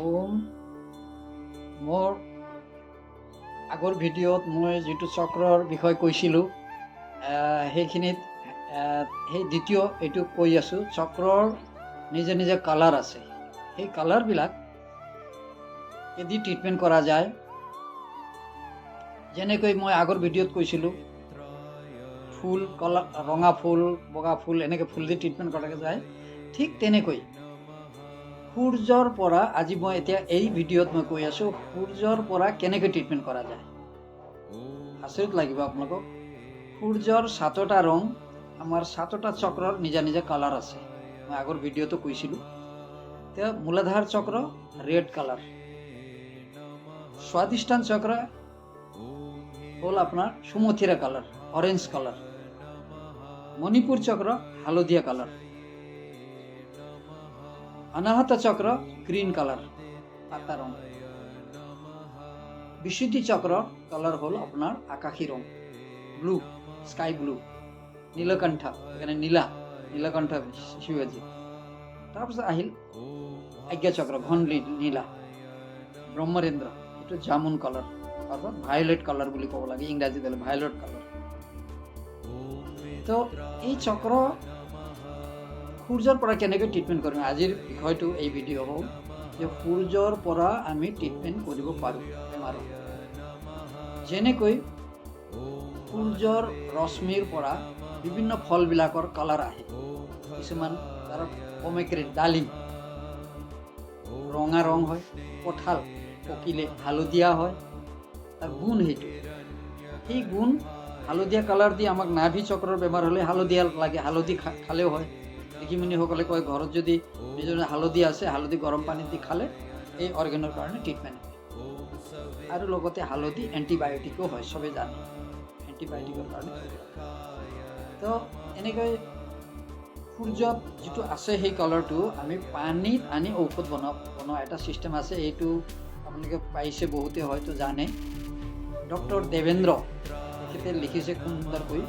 ওম মোৰ আগৰ ভিডিঅ'ত মই যিটো চক্ৰৰ বিষয়ে কৈছিলোঁ সেইখিনিত সেই দ্বিতীয় এইটো কৈ আছোঁ। চক্ৰৰ নিজে নিজে কালাৰ আছে। সেই কালাৰবিলাক যদি ট্ৰিটমেণ্ট কৰা যায়, যেনেকৈ মই আগৰ ভিডিঅ'ত কৈছিলোঁ, ফুল কলা ৰঙা ফুল বগা ফুল এনেকৈ ফুল দি ট্ৰিটমেণ্ট কৰা যায়, ঠিক তেনেকৈ সূৰ্যৰ পৰা আজি মই এতিয়া এই ভিডিঅ'ত মই কৈ আছোঁ সূৰ্যৰ পৰা কেনেকৈ ট্ৰিটমেণ্ট কৰা যায়। আচৰিত লাগিব আপোনালোকক। সূৰ্যৰ 7টা ৰং, আমাৰ 7টা চক্ৰৰ নিজা নিজা কালাৰ আছে। মই আগৰ ভিডিঅ'তো কৈছিলোঁ। এতিয়া মূলাধাৰ চক্ৰ ৰেড কালাৰ, স্বাধিষ্ঠান চক্ৰ হ'ল আপোনাৰ সুমথিৰা কালাৰ অৰেঞ্জ কালার, মণিপুর চক্র হালদিয়া কালার, অনাহত চক্র গ্রিন কালার পাতা রং, বিশুদ্ধি চক্র কালার হল আপনার আকাশী রং ব্লু স্কাই ব্লু, নীলকণ্ঠ এখানে নীলকণ্ঠ শিবাজী। তারপর আহিল আজ্ঞা চক্র ঘন নীলা, ব্রহ্মরেন্দ্র এটা জামুন কালার অর্থাৎ ভায়োলেট কালার বলে কব লাগে, ইংরাজি দিলে ভায়োলেট কালার। তো এই চক্র সূৰ্যৰ পৰা কেনেকৈ ট্ৰিটমেণ্ট কৰিম, আজিৰ বিষয়টো এই ভিডিঅ' হ'ল যে সূৰ্যৰ পৰা আমি ট্ৰিটমেণ্ট কৰিব পাৰোঁ বেমাৰৰ। যেনেকৈ সূৰ্যৰ ৰশ্মিৰ পৰা বিভিন্ন ফলবিলাকৰ কালাৰ আহে। কিছুমান তাৰ পমেগ্ৰেনেট ডালিম ৰঙা ৰং হয়, কঁঠাল পকিলে হালধীয়া হয়, তাৰ গুণ সেইটো। সেই গুণ হালধীয়া কালাৰ দি আমাক নাভি চক্ৰৰ বেমাৰ হ'লে হালধীয়া লাগে, হালধি খালেও হয়। ঋষিমুনিসকলে কয় ঘৰত যদি নিজৰ হালধি আছে, হালধি গৰম পানীত দি খালে এই অৰ্গেনৰ কাৰণে ট্ৰিটমেণ্ট হয়। আৰু লগতে হালধি এণ্টিবায়'টিকো হয়, চবেই জানে এণ্টিবায়'টিকৰ কাৰণে। তো এনেকৈ সূৰ্যত যিটো আছে সেই কালাৰটো আমি পানীত আনি ঔষধ বনোৱা এটা ছিষ্টেম আছে। এইটো আপোনালোকে পাইছে, বহুতে হয়তো জানে। ডক্টৰ দেৱেন্দ্ৰ তেখেতে লিখিছে সুন্দৰকৈ।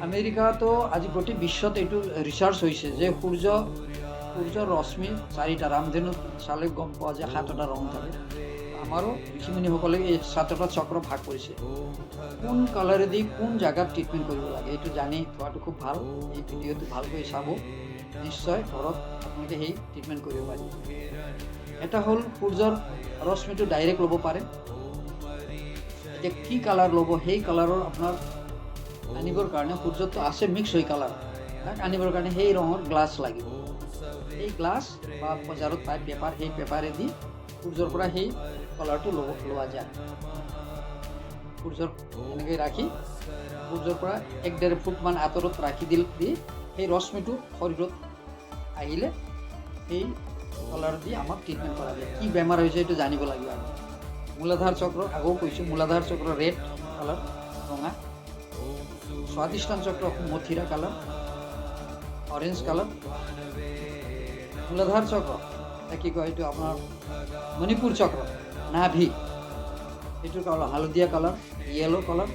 আমেৰিকাতো আজি গোটেই বিশ্বত এইটো ৰিচাৰ্চ হৈছে যে সূৰ্যৰ ৰশ্মি 4টা, ৰামধেনু চালে গম পোৱা যায় 7টা ৰং থাকে। আমাৰো ঋষিমুনিসকলে এই 7টা চক্ৰ ভাগ কৰিছে। কোন কালাৰেদি কোন জেগাত ট্ৰিটমেণ্ট কৰিব লাগে এইটো জানি থোৱাটো খুব ভাল। এই ভিডিঅ'টো ভালকৈ চাব, নিশ্চয় ঘৰত আপোনালোকে সেই ট্ৰিটমেণ্ট কৰিব পাৰিব। এটা হ'ল সূৰ্যৰ ৰশ্মিটো ডাইৰেক্ট ল'ব পাৰে। এতিয়া কি কালাৰ ল'ব, সেই কালাৰৰ আপোনাৰ আনিবৰ কাৰণে সূৰ্যটো আছে মিক্স হৈ কালাৰ, তাক আনিবৰ কাৰণে সেই ৰঙৰ গ্লাছ লাগিব। এই গ্লাছ বা বজাৰত পায় পেপাৰ, সেই পেপাৰেদি সূৰ্যৰ পৰা সেই কালাৰটো লোৱা যায়। সূৰ্যৰ এনেকৈ ৰাখি সূৰ্যৰ পৰা 1-1.5 ফুটমান আঁতৰত ৰাখি দি সেই ৰশ্মিটো শৰীৰত আহিলে সেই কালাৰ দি আমাক ট্ৰিটমেণ্ট কৰা যায়। কি বেমাৰ হৈছে এইটো জানিব লাগিব। আমি মূলাধাৰ চক্ৰ আগেও কৈছোঁ, মূলাধাৰ চক্ৰ ৰেড কালাৰ ৰঙা, স্বাধিষ্ঠান চক্ৰ মথিৰা কালাৰ অৰেঞ্জ কালাৰ, মূলাধাৰ চক্ৰ কি কয় এইটো আপোনাৰ মণিপুৰ চক্ৰ নাভি, এইটোৰ কালাৰ হালধীয়া কালাৰ ইয়েলো কালাৰ।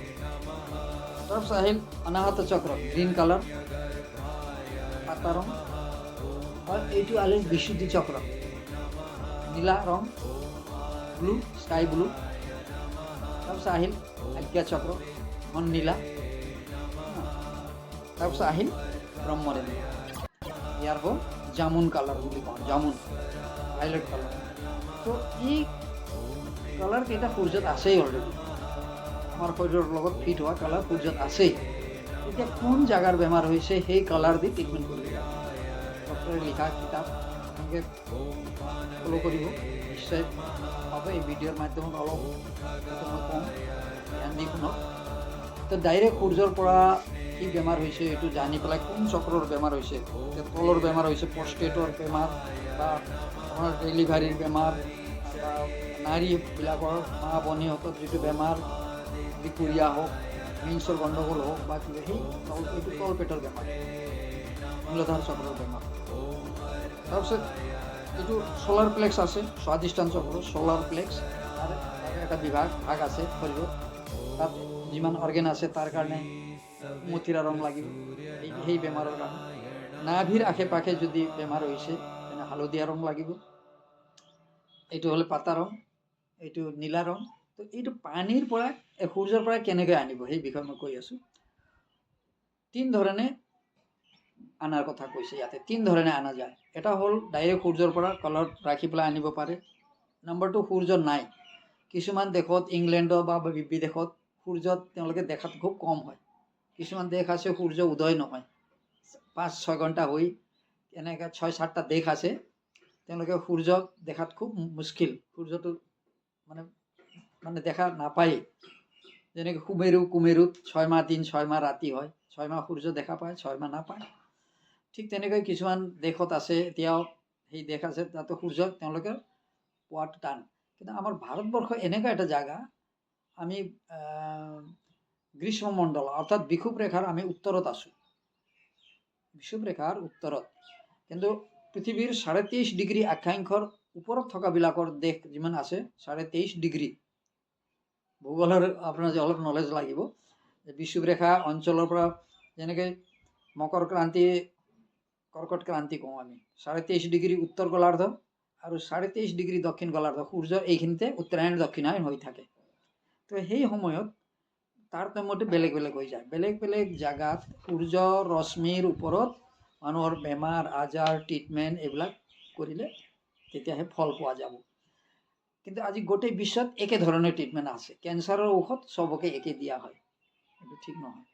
তাৰপিছত আহিল অনাহত চক্ৰ গ্ৰীণ কালাৰ পাতা ৰং, আৰু এইটো আহিল বিশুদ্ধি চক্ৰ নীলা ৰং ব্লু স্কাই ব্লু। তাৰপিছত আহিল আজ্ঞা চক্ৰ ঘন নীলা। তাৰপিছত আহিল ব্ৰহ্মৰেন্দ্ৰ, ইয়াৰ হ'ল জামুন কালাৰ বুলি কওঁ, জামুন ভাইলেট কালাৰ। তো এই কালাৰকেইটা সূৰ্যত আছেই অলৰেডি, আমাৰ শৰীৰৰ লগত ফিট হোৱা কালাৰ সূৰ্যত আছেই। এতিয়া কোন জেগাৰ বেমাৰ হৈছে সেই কালাৰ দি ট্ৰিটমেণ্ট কৰিব লাগে। ডক্টৰে লিখা কিতাপ এনেকৈ ফ'ল' কৰিব, নিশ্চয় পাব। এই ভিডিঅ'ৰ মাধ্যমত অলপ মই কম, ধ্যান দি শুনক। তো ডাইৰেক্ট সূৰ্যৰ পৰা কি বেমাৰ হৈছে এইটো জানি পেলাই কোন চক্ৰৰ বেমাৰ হৈছে, তলৰ বেমাৰ হৈছে প্ৰষ্টেটৰ বেমাৰ বা আপোনাৰ ডেলিভাৰীৰ বেমাৰ বা নাৰীবিলাকৰ মা বনীহঁতৰ যিটো বেমাৰ, বিকুৰীয়া হওক, মিন্সৰ গণ্ডগোল হওক বা কিবা, সেই এইটো তলপেটৰ বেমাৰ, মূলাধাৰ চক্ৰৰ বেমাৰ। তাৰপিছত এইটো সোলাৰ প্লেক্স আছে, স্বাধিষ্ঠান চক্ৰ সোলাৰ প্লেক্স, তাৰ এটা ভাগ আছে শৰীৰত, তাত যিমান অৰ্গেন আছে তাৰ কাৰণে মথিৰা ৰং লাগিব সেই বেমাৰৰ কাৰণে। নাভিৰ আশে পাশে যদি বেমাৰ হৈছে তেনে হালধীয়া ৰং লাগিব, এইটো হ'লে পাতা ৰং, এইটো নীলা ৰং। তো এইটো পানীৰ পৰা সূৰ্যৰ পৰা কেনেকৈ আনিব সেই বিষয়ে মই কৈ আছোঁ। 3 ধৰণে আনাৰ কথা কৈছে ইয়াতে, 3 ধৰণে আনা যায়। এটা হ'ল ডাইৰেক্ট সূৰ্যৰ পৰা কলত ৰাখি পেলাই আনিব পাৰে। নম্বৰ 2, সূৰ্য নাই। কিছুমান দেশত, ইংলেণ্ডত বা বিদেশত সূৰ্যত তেওঁলোকে দেখাত খুব কম হয়। কিছুমান দেশ আছে সূৰ্য উদয় নহয়, 5-6 ঘণ্টা হৈ এনেকৈ 6-7টা দেশ আছে, তেওঁলোকে সূৰ্য দেখাত খুব মুস্কিল, সূৰ্যটো মানে দেখা নাপায়। যেনেকৈ কুমেৰুত 6 মাহ দিন 6 মাহ ৰাতি হয়, 6 মাহ সূৰ্য দেখা পায়, 6 মাহ নাপায়। ঠিক তেনেকৈ কিছুমান দেশত আছে, এতিয়াও সেই দেশ আছে তাতে সূৰ্য তেওঁলোকে পোৱাটো টান। কিন্তু আমাৰ ভাৰতবৰ্ষ এনেকুৱা এটা জাগা, আমি গ্ৰীষ্মমণ্ডল অৰ্থাৎ বিষুৱ ৰেখাৰ আমি উত্তৰত আছোঁ, বিষুৱ ৰেখাৰ উত্তৰত। কিন্তু পৃথিৱীৰ 23.5 ডিগ্ৰী অক্ষাংশৰ ওপৰত থকাবিলাকৰ দেশ যিমান আছে, 23.5 ডিগ্ৰী ভূগোলৰ আপোনাৰ যে অলপ নলেজ লাগিব। বিষুৱ ৰেখা অঞ্চলৰ পৰা যেনেকৈ মকৰ ক্ৰান্তি, কৰ্কট ক্ৰান্তি কওঁ আমি, 23.5 ডিগ্ৰী উত্তৰ গোলাৰ্ধ আৰু 23.5 ডিগ্ৰী দক্ষিণ গোলাৰ্ধ, সূৰ্য এইখিনিতে উত্তৰায়ণ দক্ষিণায়ন হৈ থাকে। তো সেই সময়ত তাৰতম্যটো বেলেগ বেলেগ হৈ যায়। বেলেগ বেলেগ জাগাত সূৰ্যৰ ৰশ্মিৰ ওপৰত মানুহৰ বেমাৰ আজাৰ ট্ৰিটমেণ্ট এইবিলাক কৰিলে তেতিয়াহে ফল পোৱা যাব। কিন্তু আজি গোটেই বিশ্বত একে ধৰণৰ ট্ৰিটমেণ্ট আছে, কেঞ্চাৰৰ ঔষধ চবকে একে দিয়া হয়, এইটো ঠিক নহয়।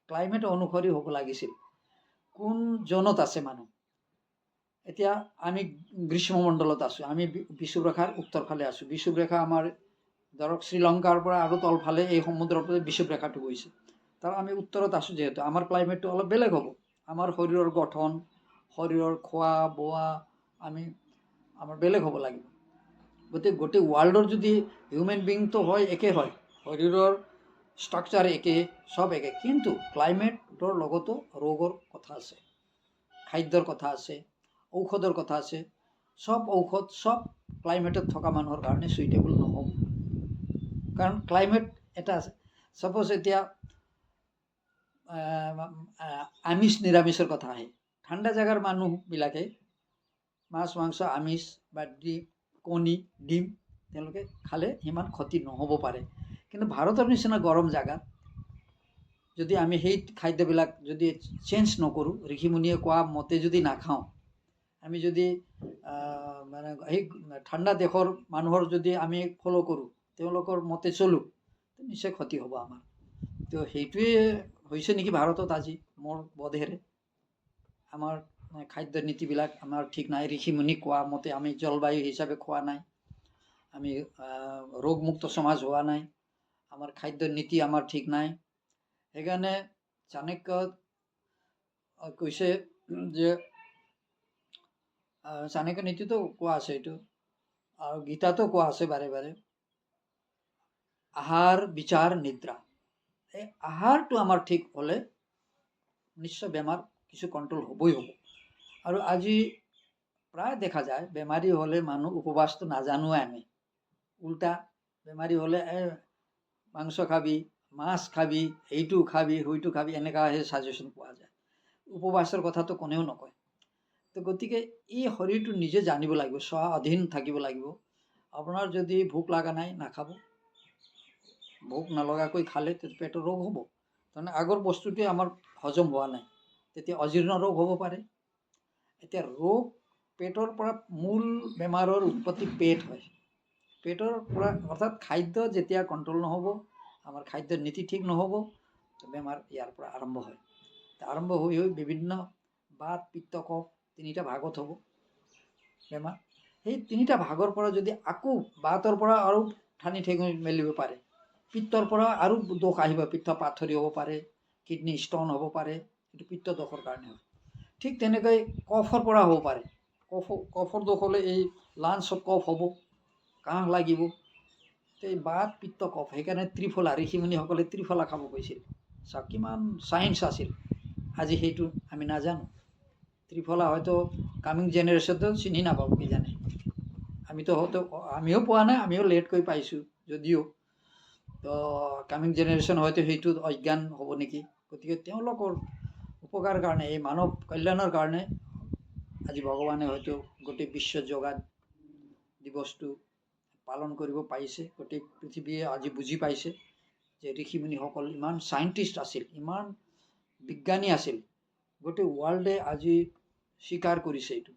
ক্লাইমেট অনুসৰি হ'ব লাগিছিল। কোন জোনত আছে মানুহ, এতিয়া আমি গ্ৰীষ্মমণ্ডলত আছোঁ, আমি বিষুৱ ৰেখাৰ উত্তৰ ফালে আছোঁ। বিষুৱ ৰেখা আমাৰ ধৰক শ্ৰীলংকাৰ পৰা আৰু তলফালে এই সমুদ্ৰৰ পৰা বিষুৱ ৰেখাটো গৈছে, তাৰ আমি উত্তৰত আছোঁ যিহেতু আমাৰ ক্লাইমেটটো অলপ বেলেগ হ'ব। আমাৰ শৰীৰৰ গঠন, শৰীৰৰ খোৱা বোৱা আমাৰ বেলেগ হ'ব লাগিব। গতিকে গোটেই ৱৰ্ল্ডৰ যদি হিউমেন বিংটো হয় একে হয়, শৰীৰৰ ষ্ট্ৰাকচাৰ একে, সব একে, কিন্তু ক্লাইমেটৰ লগতো ৰোগৰ কথা আছে, খাদ্যৰ কথা আছে, ঔষধৰ কথা আছে। সব ঔষধ সব ক্লাইমেটত থকা মানুহৰ কাৰণে চুইটেবল নহ'ব, কাৰণ ক্লাইমেট এটা আছে। ছাপ'জ এতিয়া আমিষ নিৰামিষৰ কথা আহে, ঠাণ্ডা জেগাৰ মানুহবিলাকে মাছ মাংস আমিষ বা কণী ডিম তেওঁলোকে খালে সিমান ক্ষতি নহ'ব পাৰে। কিন্তু ভাৰতৰ নিচিনা গৰম জেগাত যদি আমি সেই খাদ্যবিলাক যদি চেঞ্জ নকৰোঁ, ঋষিমুনিয়ে কোৱা মতে যদি নাখাওঁ, আমি যদি মানে সেই ঠাণ্ডা দেশৰ মানুহৰ যদি আমি ফ'ল' কৰোঁ, তেওঁলোকৰ মতে চলোঁ, নিশ্চয় ক্ষতি হ'ব আমাৰ। তো সেইটোৱে হৈছে নেকি ভাৰতত আজি মোৰ বোধেৰে। আমাৰ খাদ্য নীতিবিলাক আমাৰ ঠিক নাই, ঋষিমুনি কোৱা মতে আমি জলবায়ু হিচাপে খোৱা নাই, আমি ৰোগমুক্ত সমাজ হোৱা নাই, আমাৰ খাদ্য নীতি আমাৰ ঠিক নাই। সেইকাৰণে চাণক্য কৈছে যে, চাণক্য নীতিতো কোৱা আছে এইটো, আৰু গীতাতো কোৱা আছে বাৰে বাৰে, আহাৰ বিচাৰ নিদ্ৰা। এই আহাৰটো আমাৰ ঠিক হ'লে নিশ্চয় বেমাৰ কিছু কণ্ট্ৰল হ'বই হ'ব। আৰু আজি প্ৰায় দেখা যায় বেমাৰী হ'লে মানুহ উপবাসটো নাজানোৱে আমি, উল্টা বেমাৰী হ'লে মাংস খাবি, মাছ খাবি, এইটো খাবি সেইটো খাবি, এনেকুৱাহে ছাজেশ্যন পোৱা যায়। উপবাসৰ কথাটো কোনেও নকয়। তো গতিকে এই শৰীৰটো নিজে জানিব লাগিব, স্বাধীন থাকিব লাগিব। আপোনাৰ যদি ভোক লগা নাই নাখাব, ভোক নলগাকৈ খালে পেটৰ ৰোগ হ'ব, তাৰমানে আগৰ বস্তুটোৱে আমাৰ হজম হোৱা নাই, তেতিয়া অজীৰ্ণ ৰোগ হ'ব পাৰে। এতিয়া ৰোগ পেটৰ পৰা, মূল বেমাৰৰ উৎপত্তি পেট হয়, পেটৰ পৰা, অৰ্থাৎ খাদ্য যেতিয়া কণ্ট্ৰল নহ'ব, আমাৰ খাদ্যৰ নীতি ঠিক নহ'ব, বেমাৰ ইয়াৰ পৰা আৰম্ভ হয়। আৰম্ভ হৈ হৈ বিভিন্ন বাত পিত্ত কফ 3টা ভাগত হ'ব বেমাৰ। সেই 3টা ভাগৰ পৰা যদি আকৌ বাতৰ পৰা আৰু ঠানি ঠেঙি মেলিব পাৰে, পিত্তৰ পৰা আৰু দোষ আহিব, পিত্ত পাথৰী হ'ব পাৰে, কিডনী ষ্ট'ন হ'ব পাৰে, এইটো পিত্ত দোষৰ কাৰণে হয়। ঠিক তেনেকৈ কফৰ পৰা হ'ব পাৰে, কফৰ দোষ হ'লে এই লাঞ্চত কফ হ'ব, কাহ লাগিব, এই বাত পিত্ত কফ। সেইকাৰণে ত্ৰিফলা, ঋষিমুনিসকলে ত্ৰিফলা খাব কৈছিল। চাওক কিমান চায়েন্স আছিল, আজি সেইটো আমি নাজানো। ত্ৰিফলা হয়তো কামিং জেনেৰেশ্যনটো চিনি নাপাব কিজানি, আমিও পোৱা নাই, আমিও লেটকৈ পাইছোঁ যদিও, তো কামিং জেনেৰেশ্যন হয়তো সেইটো অজ্ঞান হ'ব নেকি। গতিকে তেওঁলোকৰ উপকাৰ কাৰণে, এই মানৱ কল্যাণৰ কাৰণে আজি ভগৱানে হয়তো গোটেই বিশ্ব যোগা দিৱসটো পালন কৰিব পাৰিছে। গোটেই পৃথিৱীয়ে আজি বুজি পাইছে যে ঋষিমুনিসকল ইমান চাইণ্টিষ্ট আছিল, ইমান বিজ্ঞানী আছিল। গোটেই ৱৰ্ল্ডে আজি স্বীকাৰ কৰিছে এইটো।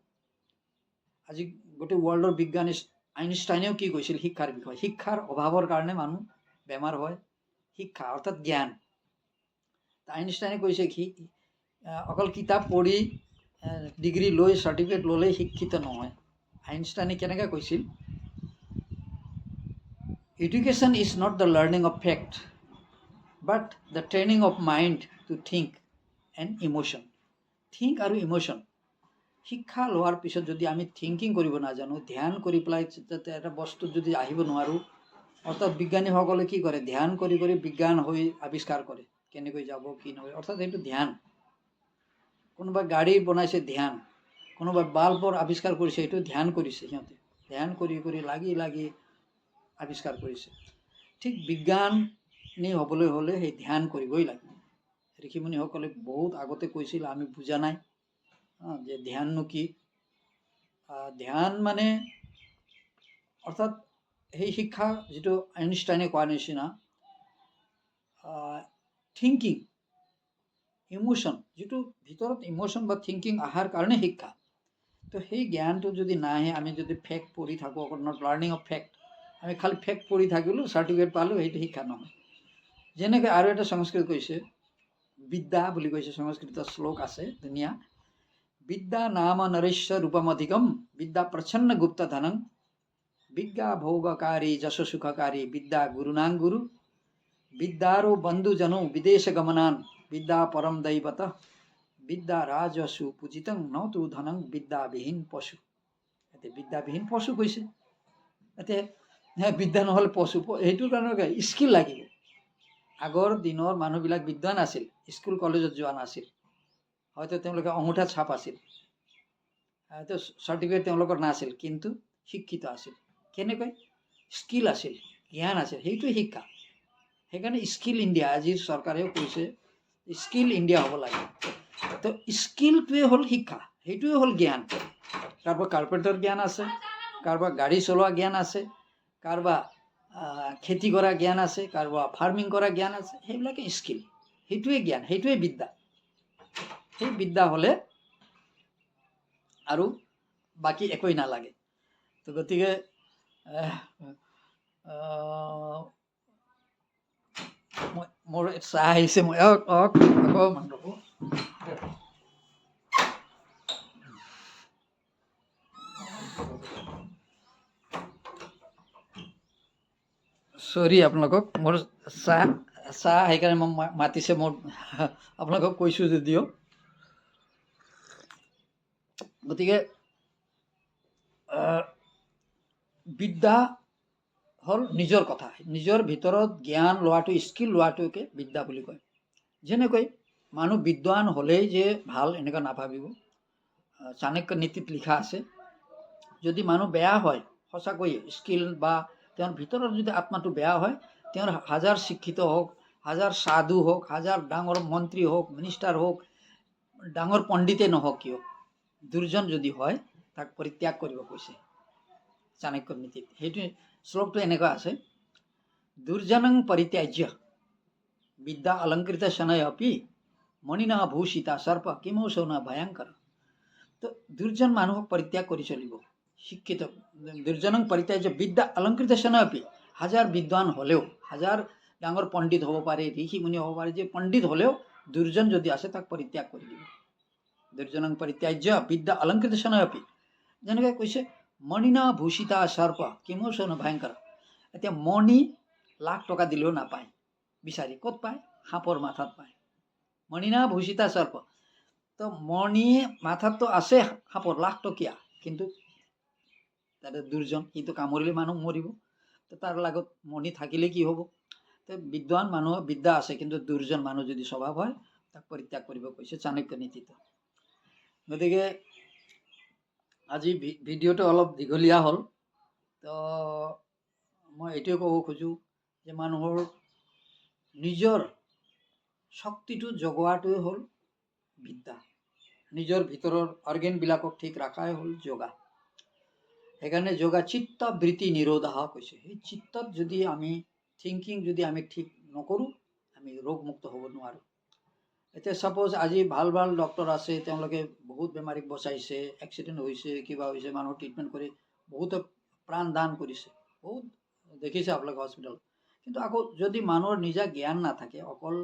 আজি গোটেই ৱৰ্ল্ডৰ বিজ্ঞানী আইনষ্টাইনেও কি কৈছিল শিক্ষাৰ বিষয়ে? শিক্ষাৰ অভাৱৰ কাৰণে মানুহ বেমাৰ হয়। শিক্ষা অৰ্থাৎ জ্ঞান। আইনষ্টাইনে কৈছে কি অকল কিতাপ পঢ়ি ডিগ্ৰী লৈ চাৰ্টিফিকেট ল'লেই শিক্ষিত নহয়। আইনষ্টাইনে কেনেকৈ কৈছিল? Education is not the learning of fact but the training of mind to think and emotion. Think আৰু ইম'শ্যন। শিক্ষা লোৱাৰ পিছত যদি আমি থিংকিং কৰিব নাজানো, ধ্যান কৰি পেলাই যাতে এটা বস্তুত যদি আহিব নোৱাৰোঁ, অৰ্থাৎ বিজ্ঞানীসকলে কি কৰে? ধ্যান কৰি কৰি বিজ্ঞান হৈ আৱিষ্কাৰ কৰে, কেনেকৈ যাব কি নহয়, অৰ্থাৎ সেইটো ধ্যান। কোনোবাই গাড়ী বনাইছে, ধ্যান। কোনোবাই বাল্বৰ আৱিষ্কাৰ কৰিছে, এইটো ধ্যান কৰিছে। সিহঁতে ধ্যান কৰি কৰি লাগি লাগি আৱিষ্কাৰ কৰিছে। ঠিক বিজ্ঞানী হ'বলৈ হ'লে সেই ধ্যান কৰিবই লাগিব। ঋষিমুনিসকলে বহুত আগতে কৈছিল, আমি বুজা নাই যে ধ্যাননো কি। ধ্যান মানে অৰ্থাৎ সেই শিক্ষা যিটো আইনষ্টাইনে কোৱাৰ নিচিনা থিংকিং, ইমোশ্যন, যিটো ভিতৰত ইমোশ্যন বা থিংকিং অহাৰ কাৰণে শিক্ষা। তো সেই জ্ঞানটো যদি নাহে, আমি যদি ফেক্ট পঢ়ি থাকোঁ, অকল নট লাৰ্ণিং অফ ফেক্ট, আমি খালি ফেক্ট পঢ়ি থাকিলোঁ, চাৰ্টিফিকেট পালোঁ, সেইটো শিক্ষা নহয়। যেনেকৈ আৰু এটা সংস্কৃত কৈছে, বিদ্যা বুলি কৈছে, সংস্কৃত শ্লোক আছে ধুনীয়া। বিদ্যা নাম নৰেশ্য ৰূপমধিকম বিদ্যা প্ৰচ্ছন্ন গুপ্ত ধনং বিদ্যা ভোগকাৰী যশ সুখকাৰী বিদ্যা গুৰুনাং গুৰু বিদ্যাৰো বন্ধুজনো বিদেশ গমনান বিদ্যা পৰম দৈবত বিদ্যা ৰাজসু পূজিতং নতু ধনং বিদ্যাবিহীন পশু। এতিয়া বিদ্যাবিহীন পশু কৈছে। এতিয়া বিদ্যা নহ'লে পশু, সেইটোৰ কাৰণে স্কিল লাগিব। আগৰ দিনৰ মানুহবিলাক বিদ্বান আছিল, স্কুল কলেজত যোৱা নাছিল, হয়তো তেওঁলোকে অঙুঠা ছাপ আছিল, হয়তো চাৰ্টিফিকেট তেওঁলোকৰ নাছিল, কিন্তু শিক্ষিত আছিল। কেনেকৈ? স্কিল আছিল, জ্ঞান আছিল, সেইটোৱে শিক্ষা। সেইকাৰণে স্কিল ইণ্ডিয়া আজিৰ চৰকাৰেও কৈছে স্কিল ইণ্ডিয়া হ'ব লাগে। তো স্কিলটোৱে হ'ল শিক্ষা, সেইটোৱে হ'ল জ্ঞান। কাৰোবাৰ কাৰ্পেণ্টাৰ জ্ঞান আছে, কাৰোবাৰ গাড়ী চলোৱা জ্ঞান আছে, কাৰোবাৰ খেতি কৰা জ্ঞান আছে, কাৰোবাৰ ফাৰ্মিং কৰা জ্ঞান আছে, সেইবিলাকে স্কিল। সেইটোৱে জ্ঞান, সেইটোৱে বিদ্যা। সেই বিদ্যা হ'লে আৰু বাকী একোৱেই নালাগে। তো গতিকে মোৰ চাহ আহিছে, মই অকণমান ৰ'ব। চৰি আপোনালোকক, মোৰ চাহ সেইকাৰণে মোক মাতিছে, মোৰ আপোনালোকক কৈছোঁ যদিও। গতিকে বিদ্যা হ'ল নিজৰ কথা, নিজৰ ভিতৰত জ্ঞান লোৱাটো, স্কিল লোৱাটোকে বিদ্যা বুলি কয়। যেনেকৈ মানুহ বিদ্বান হ'লেই যে ভাল এনেকুৱা নাভাবিব। চাণক্য নীতিত লিখা আছে, যদি মানুহ বেয়া হয় সঁচাকৈয়ে স্কিল বা তেওঁৰ ভিতৰত যদি আত্মাটো বেয়া হয়, তেওঁৰ হাজাৰ শিক্ষিত হওক, হাজাৰ সাধু হওক, হাজাৰ ডাঙৰ মন্ত্ৰী হওক, মিনিষ্টাৰ হওক, ডাঙৰ পণ্ডিতে নহওক কিয়, দুৰ্জন যদি হয় তাক পৰিত্যাগ কৰিব কৈছে চাণক্য নীতিত। সেইটো শ্লোকটো এনেকুৱা আছে, দুৰ্জনং পৰিত্যাজ্য বিদ্যা অলংকৃত শনয় অপি মণিনা ভূষিতা সৰ্প কিমৌসৌ ন ভয়ংকৰ। তো দুৰ্জন মানুহক পৰিত্যাগ কৰি চলিব। শিক্ষিত দুৰ্জনং পৰিত্যাজ্য বিদ্যা অলংকৃত শনয় অপি, হাজাৰ বিদ্বান হ'লেও, হাজাৰ ডাঙৰ পণ্ডিত হ'ব পাৰে, ঋষি মুনি হ'ব পাৰে, যে পণ্ডিত হ'লেও দুৰ্জন যদি আছে তাক পৰিত্যাগ কৰি দিব। দুৰ্জনং পৰিত্যাজ্য বিদ্যা অলংকৃত শনয় অপি। যেনেকৈ কৈছে মণিনা ভূষিতা সৰ্প কিমৌসৌ ন ভয়ংকৰ। এতিয়া মণি লাখ টকা দিলেও নাপায়, বিচাৰি ক'ত পায়? সাপৰ মাথাত পায়। মণিনা ভূষিতা সৰ্প, তো মণি মাথাততো আছে সাপৰ, লাখ টকীয়া, কিন্তু তাতে দুৰ্জন, কিন্তু কামুৰিলে মানুহ মৰিব। তো তাৰ লগত মণি থাকিলে কি হ'ব? তো বিদ্বান মানুহৰ বিদ্যা আছে, কিন্তু দুৰ্জন মানুহ যদি স্বভাৱ হয় তাক পৰিত্যাগ কৰিব কৈছে চাণক্য নীতিত। গতিকে আজি ভিডিঅ'টো অলপ দীঘলীয়া হ'ল। তো মই এইটোৱে ক'ব খোজোঁ যে মানুহৰ নিজৰ শক্তিটো জগোৱাটোৱে হ'ল বিদ্যা। নিজৰ ভিতৰৰ অৰ্গেনবিলাকক ঠিক ৰখাই হ'ল যোগা। সেইকাৰণে যোগা চিত্ত বৃত্তি নিৰোধ কৈছে। সেই চিত্তত যদি আমি থিংকিং যদি আমি ঠিক নকৰোঁ, আমি ৰোগমুক্ত হ'ব নোৱাৰোঁ। এতিয়া ছাপ'জ আজি ভাল ভাল ডক্টৰ আছে, তেওঁলোকে বহুত বেমাৰীক বচাইছে, এক্সিডেণ্ট হৈছে, কিবা হৈছে, মানুহৰ ট্ৰিটমেণ্ট কৰি বহুতে প্ৰাণ দান কৰিছে, বহুত দেখিছে আপোনালোকে হস্পিটেলত। কিন্তু আকৌ যদি মানুহৰ নিজা জ্ঞান নাথাকে, অকল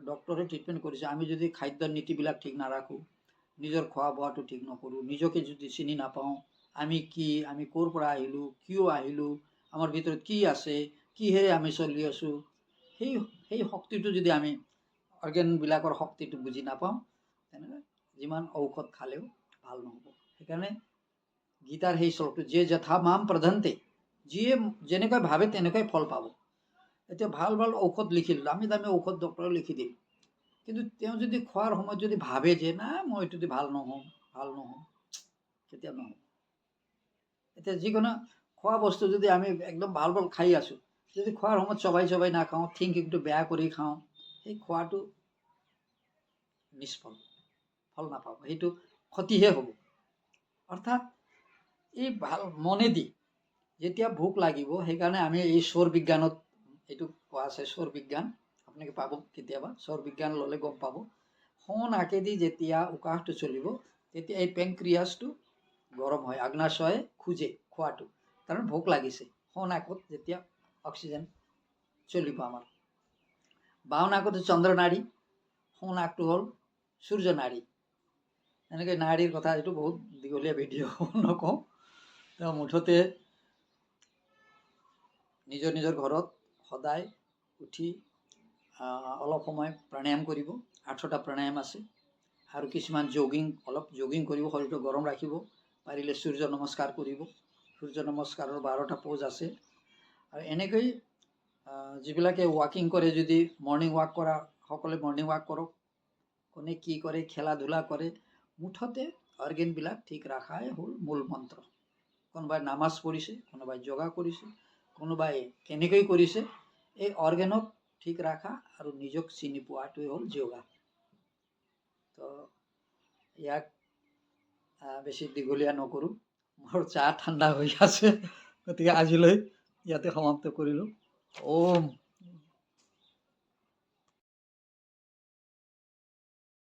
ডক্টৰে ট্ৰিটমেণ্ট কৰিছে, আমি যদি খাদ্যৰ নীতিবিলাক ঠিক নাৰাখোঁ, নিজৰ খোৱা বোৱাটো ঠিক নকৰোঁ, নিজকে যদি চিনি নাপাওঁ, আমি কি, আমি ক'ৰ পৰা আহিলোঁ, কিয় আহিলোঁ, আমাৰ ভিতৰত কি আছে, কিহেৰে আমি চলি আছোঁ, সেই শক্তিটো যদি আমি অৰ্গেনবিলাকৰ শক্তিটো বুজি নাপাওঁ, তেনেকৈ যিমান ঔষধ খালেও ভাল নহ'ব। সেইকাৰণে গীতাৰ সেই শ্লোকটো, যে যথা মাম প্ৰধানতে, যিয়ে যেনেকৈ ভাবে তেনেকৈ ফল পাব। এতিয়া ভাল ভাল ঔষধ লিখি দিলোঁ, দামী দামী ঔষধ ডক্টৰে লিখি দিল, কিন্তু তেওঁ যদি খোৱাৰ সময়ত যদি ভাবে যে না মই এইটো দি ভাল নহওঁ, কেতিয়া নহ'ব। এতিয়া যিকোনো খোৱা বস্তু যদি আমি একদম ভাল ভাল খাই আছোঁ, যদি খোৱাৰ সময়ত চবাই নাখাওঁ, থিংকিংটো বেয়া কৰি খাওঁ, সেই খোৱাটো নিষ্ফল, ফল নাপাব, সেইটো ক্ষতিহে হ'ব। অৰ্থাৎ এই ভাল মনেদি যেতিয়া ভোক লাগিব, সেইকাৰণে আমি এই স্বৰ বিজ্ঞানত এইটো কোৱা আছে, স্বৰ বিজ্ঞান আপোনালোকে পাব কেতিয়াবা, স্বৰ বিজ্ঞান ল'লে গম পাব। নাকেদি যেতিয়া উশাহটো চলিব, তেতিয়া এই পেংক্ৰিয়াছটো গৰম হয়, আগ্নাশয়ে খোজে খোৱাটো, কাৰণ ভোক লাগিছে। নাকত যেতিয়া অক্সিজেন চলিব আমাৰ। বাওঁ নাকত চন্দ্ৰনাড়ী, নাকটো হ'ল সূৰ্য নাড়ী। এনেকৈ নাড়ীৰ কথা, এইটো বহুত দীঘলীয়া ভিডিঅ' নকওঁ। তেওঁ মুঠতে নিজৰ ঘৰত সদায় উঠি অলপ সময় প্ৰাণায়াম কৰিব। 8টা প্ৰাণায়াম আছে, আৰু কিছুমান অলপ জগিং কৰিব, শৰীৰটো গৰম ৰাখিব। পাৰিলে সূৰ্য নমস্কাৰ কৰিব, সূৰ্য নমস্কাৰৰ 12টা প'জ আছে। আৰু এনেকৈ যিবিলাকে ৱাকিং কৰে, যদি মৰ্ণিং ৱাক কৰা সকলে মৰ্ণিং ৱাক কৰক, কোনে কি কৰে, খেলা ধূলা কৰে, মুঠতে অৰ্গেনবিলাক ঠিক ৰখাই হ'ল মূল মন্ত্ৰ। কোনোবাই নামাজ পঢ়িছে, কোনোবাই যোগা কৰিছে, কোনোবাই কেনেকৈ কৰিছে, এই অৰ্গেনক ঠিক ৰখা আৰু নিজক চিনি পোৱাটোৱে হ'ল যোগা। তো ইয়াক বেছি দীঘলীয়া নকৰোঁ, মোৰ চাহ ঠাণ্ডা হৈ আছে, গতিকে আজিলৈ ইয়াতে সমাপ্ত কৰিলোঁ। ওম